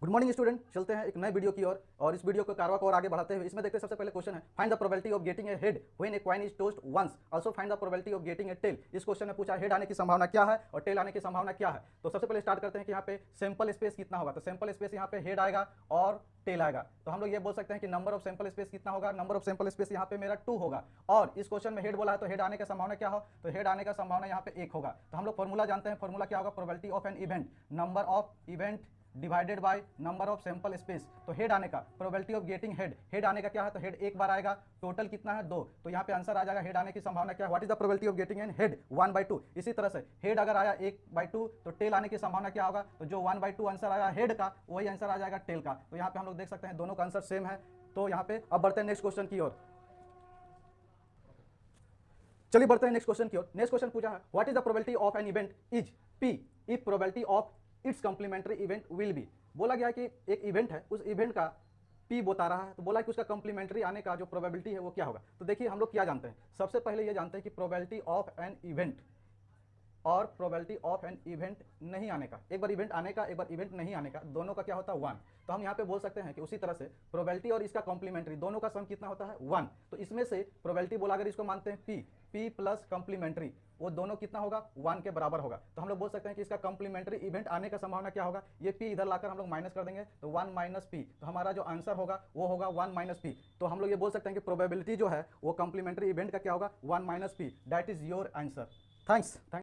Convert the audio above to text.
Good morning student, चलते हैं एक नए वीडियो की ओर और इस वीडियो को कारवा को और आगे बढ़ाते हुए इसमें देखते हैं। सबसे पहले क्वेश्चन है find the probability of getting a head when a coin is tossed once, also find the probability of getting a tail. इस क्वेश्चन में पूछा हेड आने की संभावना क्या है और टेल आने की संभावना क्या है। तो सबसे पहले स्टार्ट करते हैं कि यहाँ पे सैंपल स्पेस कितना होगा। तो सैंपल स्पेस यहाँ पे हेड आएगा और टेल आएगा। तो हम लोग ये बोल सकते हैं कि नंबर ऑफ सैंपल स्पेस कितना होगा। नंबर ऑफ सैंपल स्पेस यहाँ पे मेरा 2 होगा और इस क्वेश्चन में हेड बोला है तो हेड आने का संभावना क्या हो, तो हेड आने का संभावना यहाँ पे 1 होगा। तो हम लोग फॉर्मूला जानते हैं, फॉर्मूला क्या होगा, probability of an event number of event divided by number of sample space. तो हेड आने का प्रोबेबिलिटी ऑफ गेटिंग हेड आने का क्या है, तो हेड एक बार आएगा, टोटल कितना है 2। तो यहाँ पे आंसर आ जाएगा हेड आने की संभावना क्या है, what is the probability of getting an head 1/2। इसी तरह से हेड अगर आया 1/2 तो टेल आने की संभावना क्या होगा, तो जो 1/2 आंसर आया हेड का वही आंसर आ जाएगा टेल का। तो यहाँ पे हम लोग देख सकते हैं दोनों का आंसर सेम है। तो यहाँ पे अब बढ़ते हैं नेक्स्ट क्वेश्चन की ओर। चलिए बढ़ते हैं नेक्स्ट क्वेश्चन की ओर। नेक्स्ट क्वेश्चन पूछा है what is the probability of an event is P if probability of its complementary event will be. बोला गया कि एक इवेंट है, उस इवेंट का पी बता रहा है, तो बोला कि उसका कंप्लीमेंट्री आने का जो प्रोबेबिलिटी है वो क्या होगा। तो देखिए हम लोग क्या जानते हैं, सबसे पहले ये जानते हैं कि प्रोबेबिलिटी ऑफ एन इवेंट और प्रोबेबिलिटी ऑफ एन इवेंट नहीं आने का, एक बार इवेंट आने का एक बार इवेंट नहीं आने का, दोनों का क्या होता है 1। तो हम यहाँ पे बोल सकते हैं कि उसी तरह से प्रोबेबिलिटी और इसका कॉम्प्लीमेंट्री दोनों का सम कितना होता है 1। तो इसमें से प्रोबेबिलिटी बोला अगर इसको मानते हैं पी प्लस कॉम्प्लीमेंट्री, वो दोनों कितना होगा 1 के बराबर होगा। तो हम लोग बोल सकते हैं कि इसका कॉम्प्लीमेंट्री इवेंट आने का संभावना क्या होगा, ये पी इधर लाकर हम लोग माइनस कर देंगे तो 1 माइनस पी। तो हमारा जो आंसर होगा वो होगा 1 माइनस पी। तो हम लोग ये बोल सकते हैं कि प्रोबेबिलिटी जो है वो कॉम्प्लीमेंट्री इवेंट का क्या होगा 1 minus P. That is your answer. Thanks.